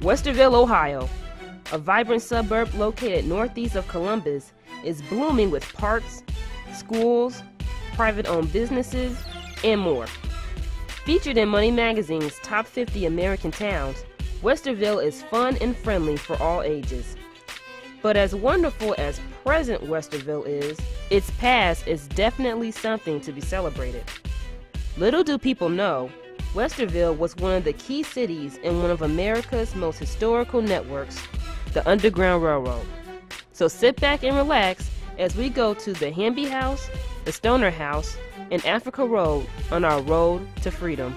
Westerville, Ohio, a vibrant suburb located northeast of Columbus, is blooming with parks, schools, private-owned businesses, and more. Featured in Money Magazine's Top 50 American Towns, Westerville is fun and friendly for all ages. But as wonderful as present Westerville is, its past is definitely something to be celebrated. Little do people know, Westerville was one of the key cities in one of America's most historical networks, the Underground Railroad. So sit back and relax as we go to the Hamby House, the Stoner House, and Africa Road on our road to freedom.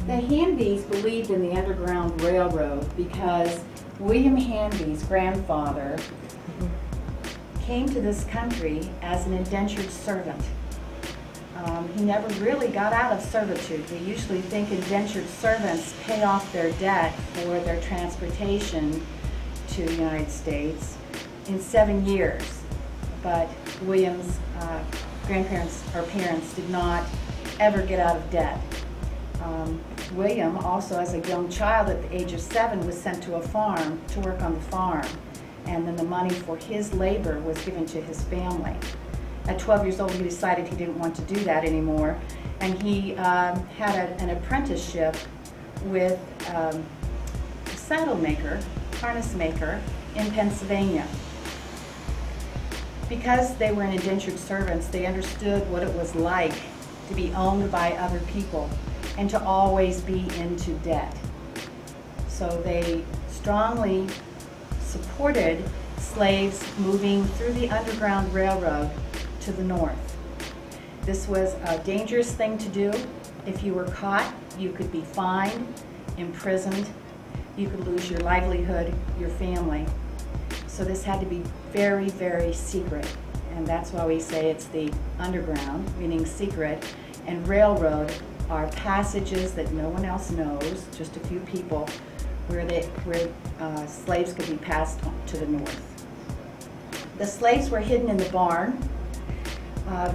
The Handys believed in the Underground Railroad because William Hanby's grandfather came to this country as an indentured servant. He never really got out of servitude. We usually think indentured servants pay off their debt for their transportation to the United States in 7 years. But William's grandparents or parents did not ever get out of debt. William also, as a young child at the age of 7, was sent to a farm to work on the farm, and then the money for his labor was given to his family. At 12 years old, he decided he didn't want to do that anymore, and he had an apprenticeship with a saddle maker, harness maker in Pennsylvania. Because they were indentured servants, they understood what it was like to be owned by other people and to always be into debt. So they strongly supported slaves moving through the Underground Railroad to the north. This was a dangerous thing to do. If you were caught, you could be fined, imprisoned, you could lose your livelihood, your family. So this had to be very, very secret. And that's why we say it's the underground, meaning secret, and railroad are passages that no one else knows, just a few people, where slaves could be passed to the north. The slaves were hidden in the barn,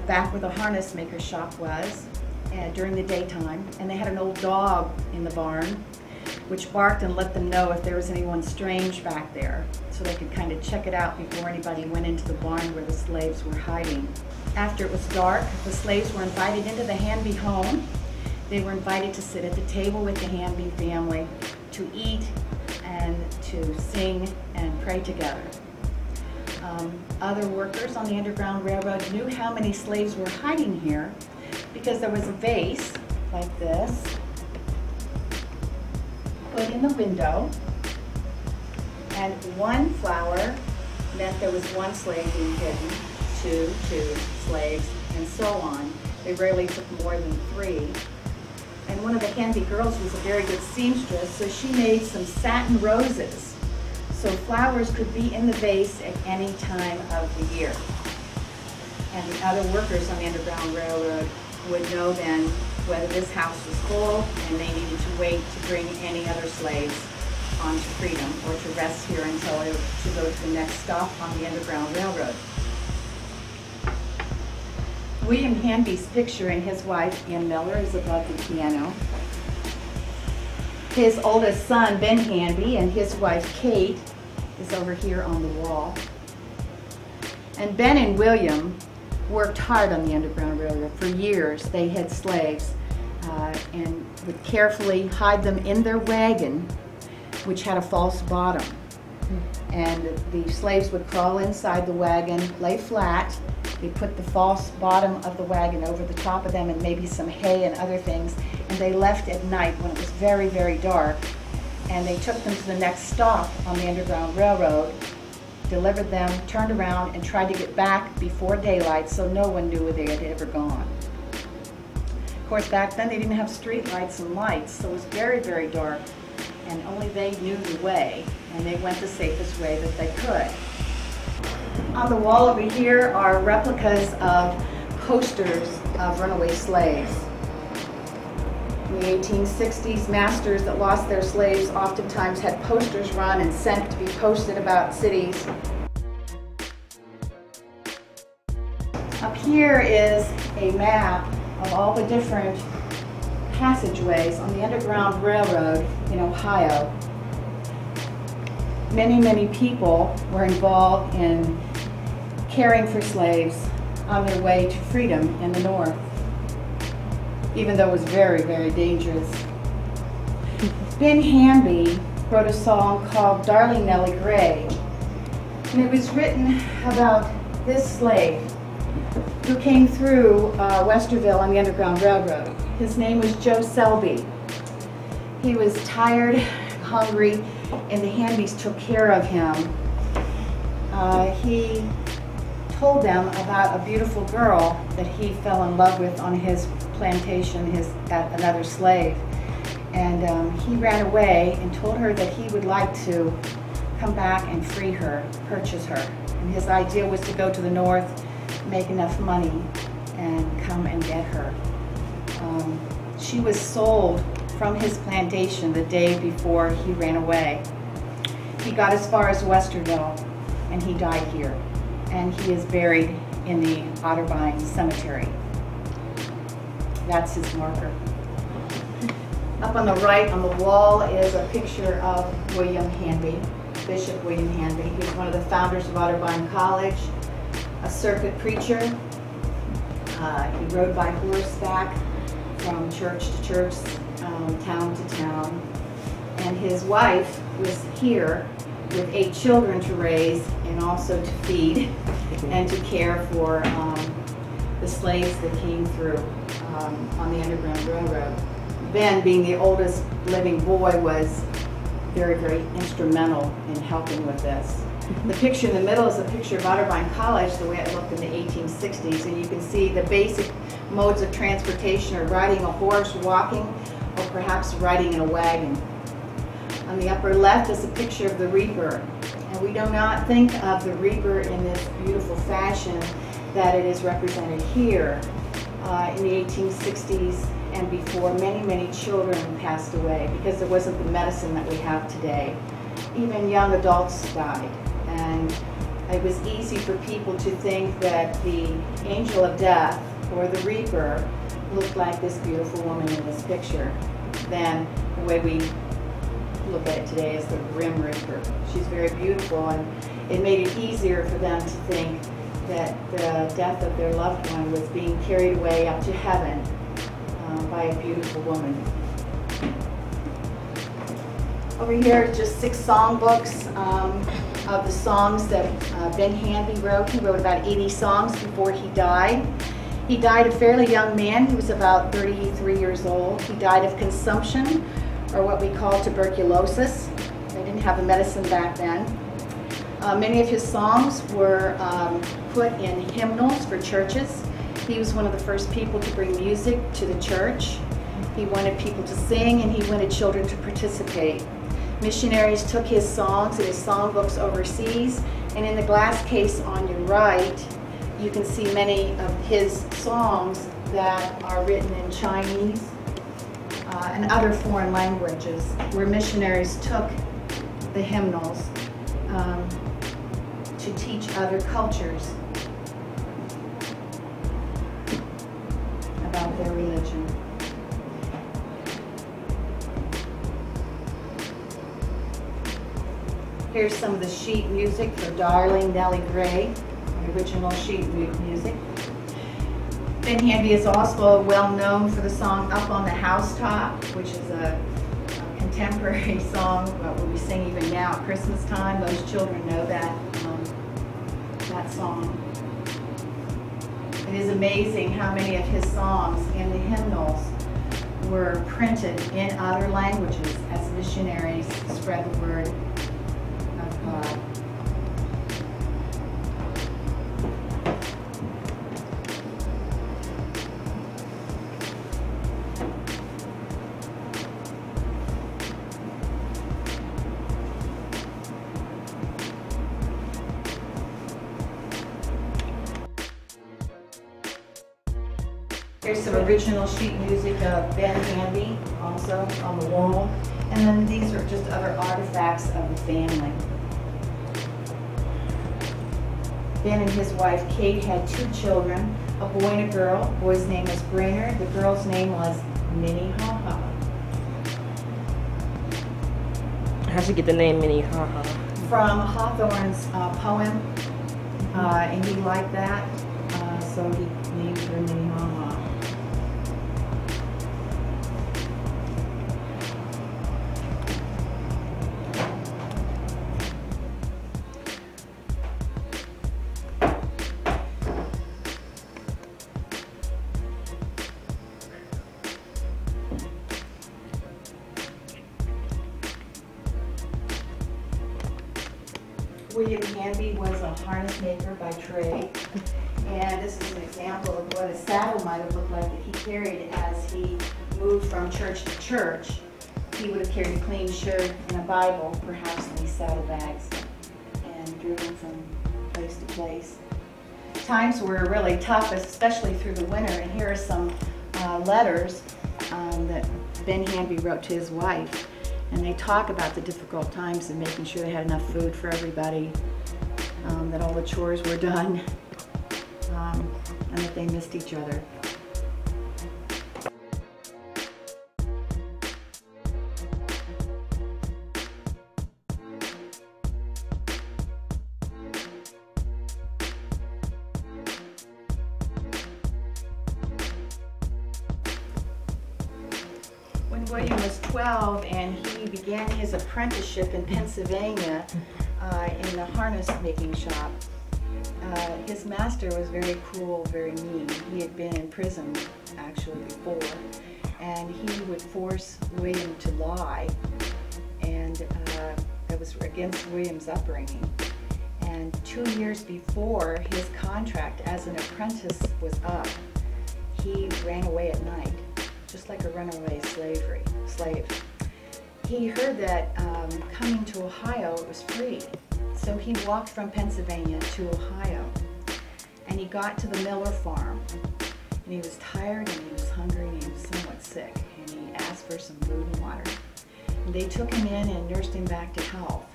back where the harness maker shop was, during the daytime, and they had an old dog in the barn, which barked and let them know if there was anyone strange back there, so they could kind of check it out before anybody went into the barn where the slaves were hiding. After it was dark, the slaves were invited into the Hanby home. They were invited to sit at the table with the Hanby family, to eat and to sing and pray together. Other workers on the Underground Railroad knew how many slaves were hiding here because there was a vase like this put in the window, and one flower meant there was one slave being hidden, two slaves, and so on. They rarely took more than 3. And one of the Hanby girls was a very good seamstress, so she made some satin roses, so flowers could be in the vase at any time of the year. And the other workers on the Underground Railroad would know then whether this house was full and they needed to wait to bring any other slaves onto freedom or to rest here until they were to go to the next stop on the Underground Railroad. William Hanby's picture and his wife, Ann Miller, is above the piano. His oldest son, Ben Hanby, and his wife, Kate, is over here on the wall. And Ben and William worked hard on the Underground Railroad. For years, they had slaves and would carefully hide them in their wagon, which had a false bottom. And the slaves would crawl inside the wagon, lay flat. They put the false bottom of the wagon over the top of them and maybe some hay and other things. And they left at night when it was very, very dark. And they took them to the next stop on the Underground Railroad, delivered them, turned around, and tried to get back before daylight so no one knew where they had ever gone. Of course, back then they didn't have street lights and lights, so it was very, very dark, and only they knew the way, and they went the safest way that they could. On the wall over here are replicas of posters of runaway slaves. In the 1860s, masters that lost their slaves oftentimes had posters run and sent to be posted about cities. Up here is a map of all the different passageways on the Underground Railroad in Ohio. Many, many people were involved in caring for slaves on their way to freedom in the North, even though it was very, very dangerous. Ben Hanby wrote a song called Darling Nellie Gray, and it was written about this slave who came through Westerville on the Underground Railroad. His name was Joe Selby. He was tired, hungry, and the Hanbys took care of him. He told them about a beautiful girl that he fell in love with on his plantation, another slave. And he ran away and told her that he would like to come back and free her, purchase her. And his idea was to go to the North, make enough money, and come and get her. She was sold from his plantation the day before he ran away. He got as far as Westerville, and he died here. And he is buried in the Otterbein Cemetery. That's his marker. Up on the right on the wall is a picture of William Hanby, Bishop William Hanby. He was one of the founders of Otterbein College, a circuit preacher. He rode by horseback from church to church, town to town. And his wife was here with 8 children to raise and also to feed and to care for the slaves that came through on the Underground Railroad. Ben, being the oldest living boy, was very, very instrumental in helping with this. The picture in the middle is a picture of Otterbein College, the way it looked in the 1860s, and you can see the basic modes of transportation are riding a horse, walking, or perhaps riding in a wagon. On the upper left is a picture of the reaper, and we do not think of the reaper in this beautiful fashion that it is represented here. In the 1860s and before, many, many children passed away because there wasn't the medicine that we have today. Even young adults died, and it was easy for people to think that the angel of death, or the reaper, looked like this beautiful woman in this picture. Then the way we look at it today is the Grim Reaper. She's very beautiful, and it made it easier for them to think that the death of their loved one was being carried away up to heaven by a beautiful woman. Over here are just 6 songbooks of the songs that Ben Hanby wrote. He wrote about 80 songs before he died. He died a fairly young man. He was about 33 years old. He died of consumption, or what we call tuberculosis. They didn't have the medicine back then. Many of his songs were put in hymnals for churches. He was one of the first people to bring music to the church. He wanted people to sing, and he wanted children to participate. Missionaries took his songs and his songbooks overseas, and in the glass case on your right, you can see many of his songs that are written in Chinese and other foreign languages, where missionaries took the hymnals to teach other cultures about their religion. Here's some of the sheet music for Darling Nellie Gray, the original sheet music. Ben Hanby is also well known for the song Up on the Housetop, which is a contemporary song that we sing even now. out Christmas time. Those children know that song. It is amazing how many of his songs in the hymnals were printed in other languages as missionaries spread the word of God. Here's some original sheet music of Ben Hanby, also on the wall. And then these are just other artifacts of the family. Ben and his wife Kate had 2 children, a boy and a girl. The boy's name was Brainerd. The girl's name was Minnehaha. How'd she get the name Minnehaha? From Hawthorne's poem, and he liked that, so he named her Minnehaha. William Hanby was a harness maker by trade, and this is an example of what a saddle might have looked like that he carried as he moved from church to church. He would have carried a clean shirt and a Bible, perhaps in these saddlebags, and driven from place to place. Times were really tough, especially through the winter, and here are some letters that Ben Hanby wrote to his wife. And they talk about the difficult times and making sure they had enough food for everybody, that all the chores were done, and that they missed each other. When William was 12 and he began his apprenticeship in Pennsylvania in the harness making shop, his master was very cruel, very mean. He had been in prison actually before, and he would force William to lie, and that was against William's upbringing. And 2 years before his contract as an apprentice was up, he ran away at night, just like a runaway slave. He heard that coming to Ohio it was free, so he walked from Pennsylvania to Ohio, and he got to the Miller farm, and he was tired and he was hungry and he was somewhat sick, and he asked for some food and water. And they took him in and nursed him back to health,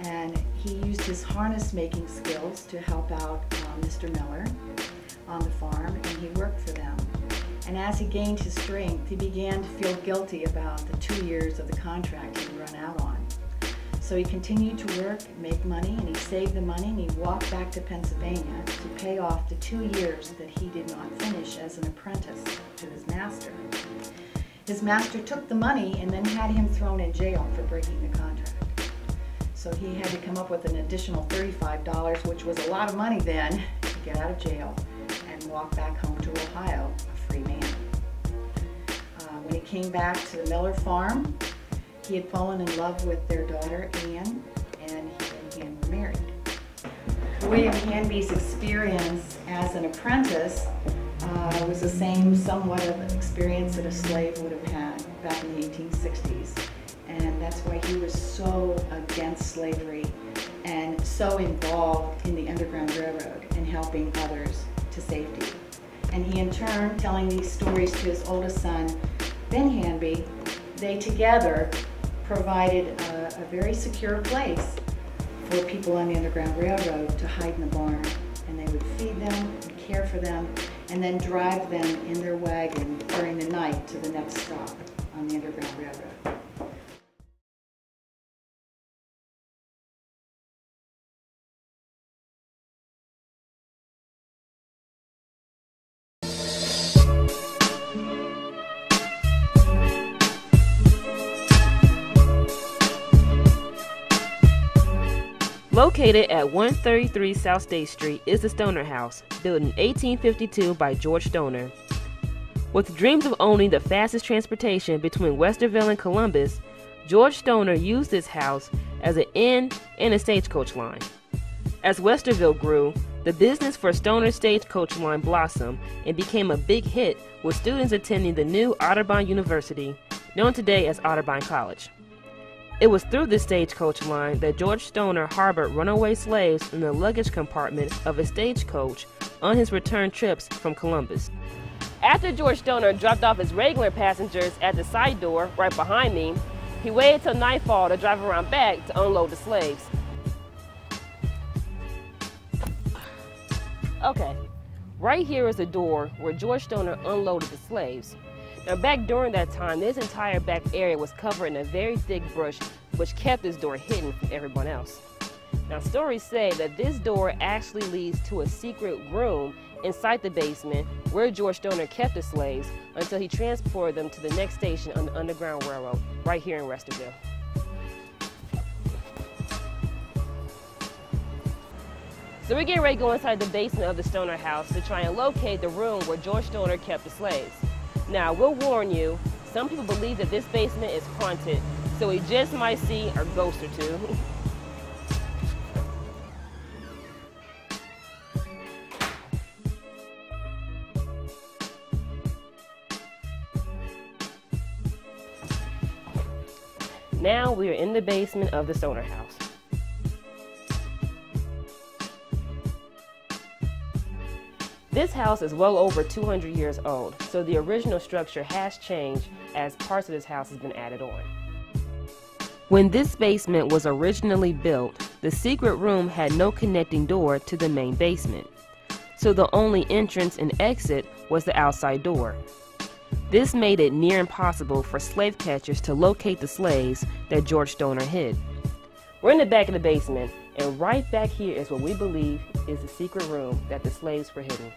and he used his harness making skills to help out Mr. Miller on the farm, and he worked for them. And as he gained his strength, he began to feel guilty about the 2 years of the contract he'd run out on. So he continued to work, make money, and he saved the money, and he walked back to Pennsylvania to pay off the 2 years that he did not finish as an apprentice to his master. His master took the money and then had him thrown in jail for breaking the contract. So he had to come up with an additional $35, which was a lot of money then, to get out of jail and walk back home to Ohio, a free man. When he came back to the Miller farm, he had fallen in love with their daughter, Anne, and he and Anne were married. William Hanby's experience as an apprentice was the same somewhat of an experience that a slave would have had back in the 1860s. And that's why he was so against slavery and so involved in the Underground Railroad and helping others to safety. And he in turn, telling these stories to his oldest son, Ben Hanby, they together provided a very secure place for people on the Underground Railroad to hide in the barn. And they would feed them and care for them and then drive them in their wagon during the night to the next stop on the Underground Railroad. Located at 133 South State Street is the Stoner House, built in 1852 by George Stoner. With dreams of owning the fastest transportation between Westerville and Columbus, George Stoner used this house as an inn and a stagecoach line. As Westerville grew, the business for Stoner's stagecoach line blossomed and became a big hit with students attending the new Otterbein University, known today as Otterbein College. It was through this stagecoach line that George Stoner harbored runaway slaves in the luggage compartment of a stagecoach on his return trips from Columbus. After George Stoner dropped off his regular passengers at the side door right behind me, he waited till nightfall to drive around back to unload the slaves. Okay, right here is the door where George Stoner unloaded the slaves. Now back during that time, this entire back area was covered in a very thick bush, which kept this door hidden from everyone else. Now stories say that this door actually leads to a secret room inside the basement where George Stoner kept the slaves until he transported them to the next station on the Underground Railroad, right here in Westerville. So we're getting ready to go inside the basement of the Stoner house to try and locate the room where George Stoner kept the slaves. Now, we'll warn you, some people believe that this basement is haunted, so we just might see a ghost or two. Now we are in the basement of the Stoner house. This house is well over 200 years old, so the original structure has changed as parts of this house has been added on. When this basement was originally built, the secret room had no connecting door to the main basement, so the only entrance and exit was the outside door. This made it near impossible for slave catchers to locate the slaves that George Stoner hid. We're in the back of the basement, and right back here is what we believe is the secret room that the slaves were hidden.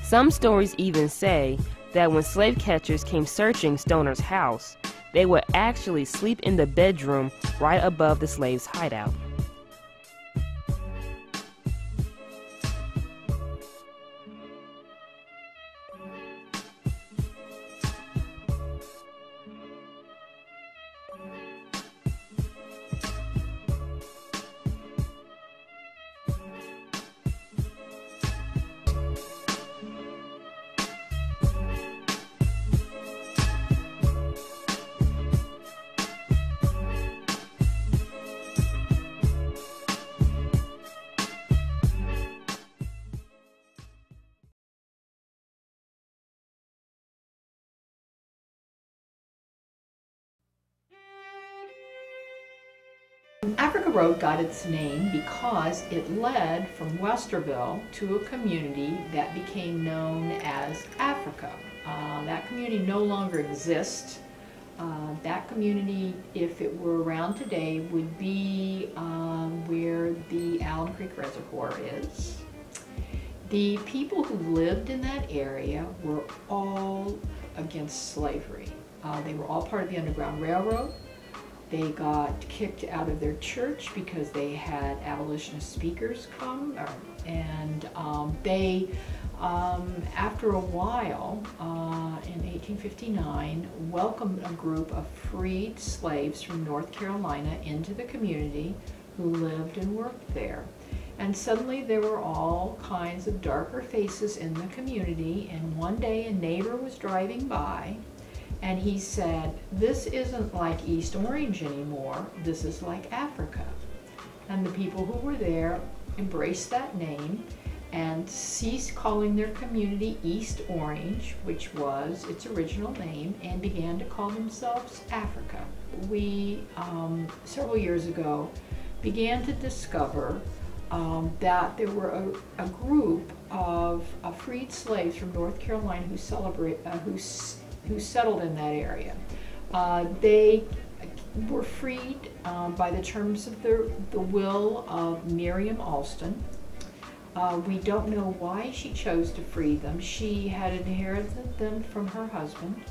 Some stories even say that when slave catchers came searching Stoner's house, they would actually sleep in the bedroom right above the slaves' hideout. Africa Road got its name because it led from Westerville to a community that became known as Africa. That community no longer exists. That community, if it were around today, would be where the Allen Creek Reservoir is. The people who lived in that area were all against slavery. They were all part of the Underground Railroad. They got kicked out of their church because they had abolitionist speakers come, and they, after a while, in 1859, welcomed a group of freed slaves from North Carolina into the community who lived and worked there. And suddenly there were all kinds of darker faces in the community, and one day a neighbor was driving by, and he said, "This isn't like East Orange anymore, this is like Africa." And the people who were there embraced that name and ceased calling their community East Orange, which was its original name, and began to call themselves Africa. We, several years ago, began to discover that there were a group of freed slaves from North Carolina who settled in that area. They were freed by the terms of the will of Miriam Alston. We don't know why she chose to free them. She had inherited them from her husband.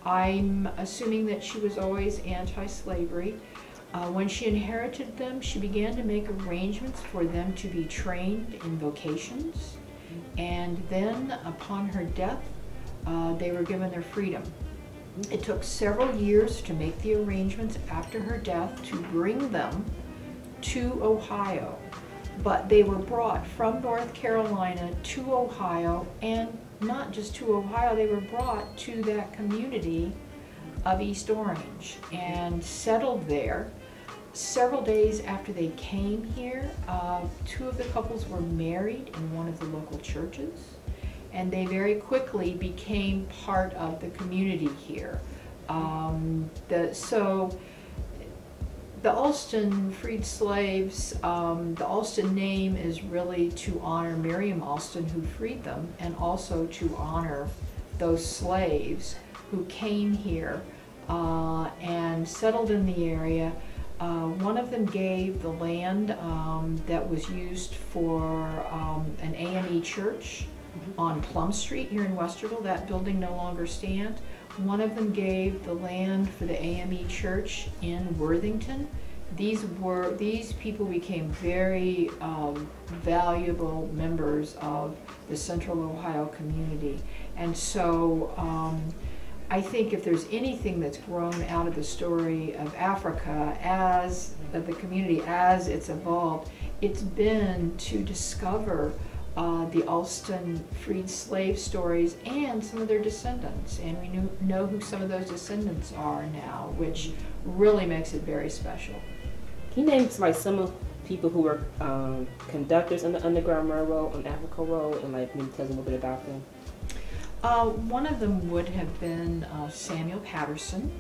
I'm assuming that she was always anti-slavery. When she inherited them, she began to make arrangements for them to be trained in vocations. And then, upon her death, they were given their freedom. It took several years to make the arrangements after her death to bring them to Ohio. But they were brought from North Carolina to Ohio, and not just to Ohio, they were brought to that community of East Orange and settled there. Several days after they came here, two of the couples were married in one of the local churches, and they very quickly became part of the community here. So the Alston freed slaves, the Alston name is really to honor Miriam Alston, who freed them, and also to honor those slaves who came here and settled in the area. One of them gave the land that was used for an AME church on Plum Street here in Westerville. That building no longer stands. One of them gave the land for the AME church in Worthington. These people became very valuable members of the Central Ohio community. And so I think if there's anything that's grown out of the story of Africa of the community as it's evolved, it's been to discover the Alston freed slave stories and some of their descendants. And we know who some of those descendants are now, which really makes it very special. Can you name like some of people who were conductors on the Underground Railroad on Africa Road, and like maybe tell us a little bit about them? One of them would have been Samuel Patterson.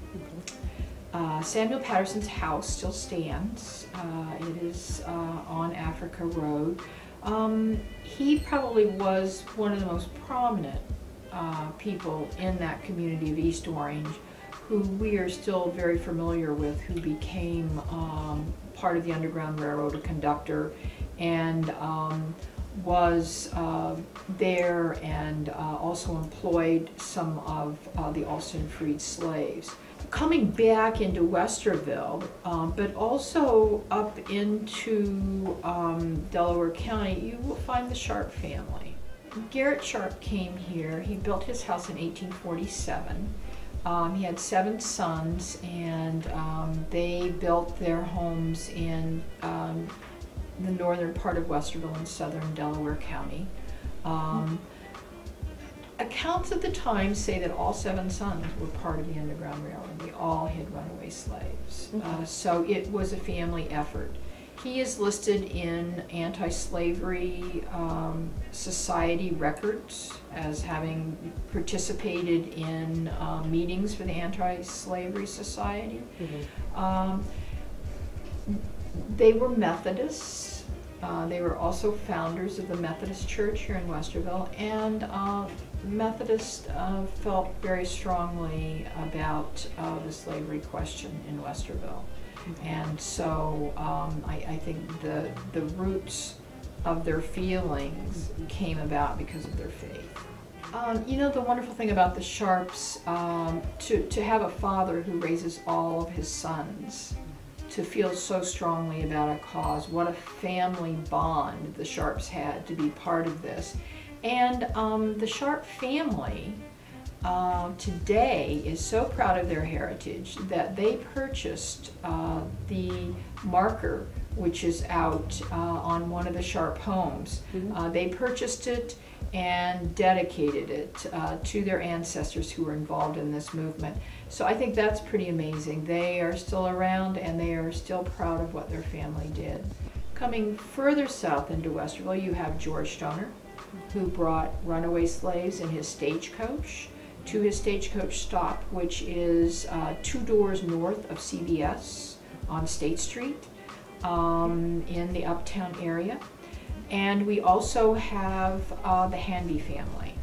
Samuel Patterson's house still stands. It is on Africa Road. He probably was one of the most prominent people in that community of East Orange, who we are still very familiar with, who became part of the Underground Railroad, a conductor, and was there and also employed some of the Alston freed slaves. Coming back into Westerville, but also up into Delaware County, you will find the Sharp family. Garrett Sharp came here. He built his house in 1847. He had 7 sons, and they built their homes in the northern part of Westerville in southern Delaware County. Accounts at the time say that all 7 sons were part of the Underground Railroad. They all had runaway slaves. So it was a family effort. He is listed in anti-slavery society records as having participated in meetings for the Anti-Slavery Society. They were Methodists. They were also founders of the Methodist Church here in Westerville, and Methodists felt very strongly about the slavery question in Westerville. And so I think the roots of their feelings came about because of their faith. You know, the wonderful thing about the Sharps, to have a father who raises all of his sons, to feel so strongly about a cause, what a family bond the Sharps had to be part of this. And the Sharp family today is so proud of their heritage that they purchased the marker, which is out on one of the Sharp homes. They purchased it and dedicated it to their ancestors who were involved in this movement. So I think that's pretty amazing. They are still around, and they are still proud of what their family did. Coming further south into Westerville, you have George Stoner, who brought runaway slaves in his stagecoach to his stagecoach stop, which is 2 doors north of CBS on State Street in the Uptown area. And we also have the Hanby family.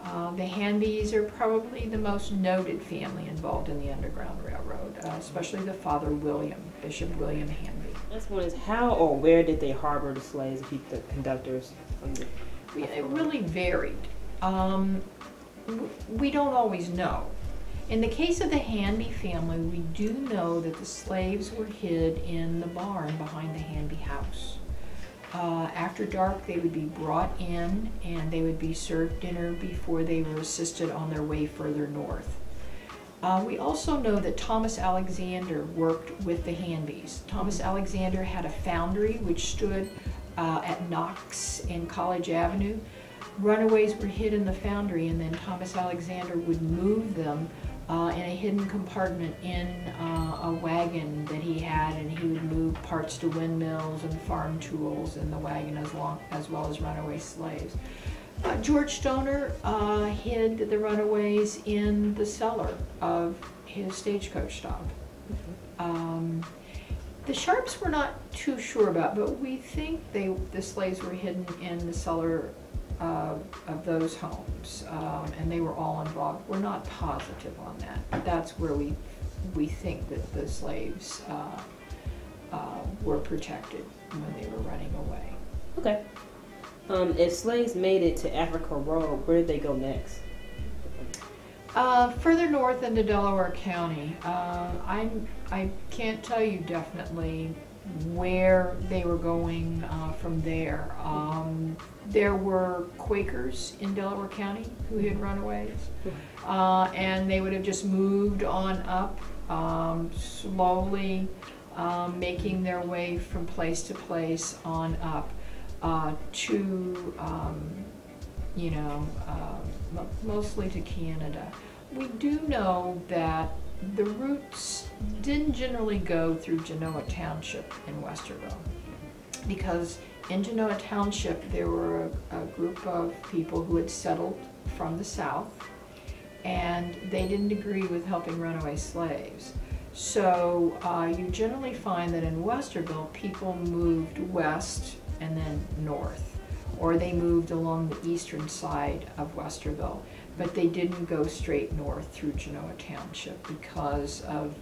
The Hanbys are probably the most noted family involved in the Underground Railroad, especially the father William, Bishop William Hanby. This one is, how or where did they harbor the slaves to keep the conductors from the... It really varied. We don't always know. In the case of the Hanby family, we do know that the slaves were hid in the barn behind the Hanby house. After dark, they would be brought in and they would be served dinner before they were assisted on their way further north. We also know that Thomas Alexander worked with the Hanbys. Thomas Alexander had a foundry which stood at Knox in College Avenue. Runaways were hid in the foundry, and then Thomas Alexander would move them in a hidden compartment in a wagon that he had, and he would move parts to windmills and farm tools in the wagon as well as runaway slaves. George Stoner hid the runaways in the cellar of his stagecoach stop. The Sharps we're not too sure about, but we think the slaves were hidden in the cellar of those homes, and they were all involved. We're not positive on that. That's where we think that the slaves were protected when they were running away. Okay. If slaves made it to Africa Road, where did they go next? Further north into Delaware County. I can't tell you definitely where they were going from there. There were Quakers in Delaware County who had runaways, and they would have just moved on up, slowly making their way from place to place on up to, mostly to Canada. We do know that the routes didn't generally go through Genoa Township in Westerville, because in Genoa Township there were a group of people who had settled from the south, and they didn't agree with helping runaway slaves. So you generally find that in Westerville people moved west and then north, or they moved along the eastern side of Westerville, but they didn't go straight north through Genoa Township because of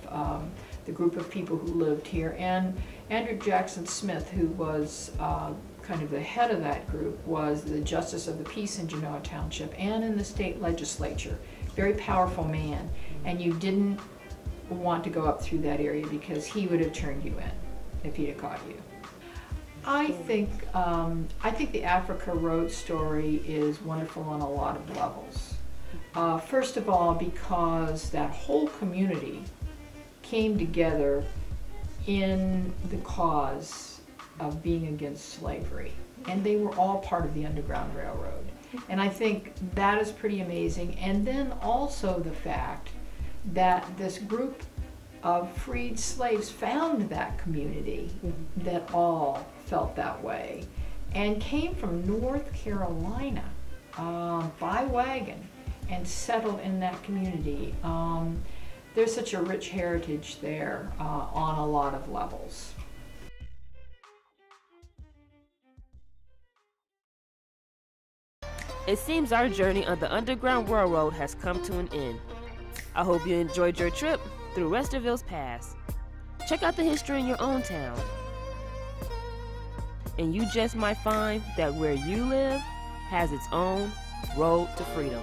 the group of people who lived here. And Andrew Jackson Smith, who was kind of the head of that group, was the Justice of the Peace in Genoa Township and in the state legislature. Very powerful man, and you didn't want to go up through that area because he would have turned you in if he'd have caught you. I think the Africa Road story is wonderful on a lot of levels. First of all, because that whole community came together in the cause of being against slavery, and they were all part of the Underground Railroad. And I think that is pretty amazing. And then also the fact that this group of freed slaves found that community that all felt that way and came from North Carolina by wagon and settled in that community. There's such a rich heritage there on a lot of levels. It seems our journey on the Underground Railroad has come to an end. I hope you enjoyed your trip through Westerville's past. Check out the history in your own town. And you just might find that where you live has its own road to freedom.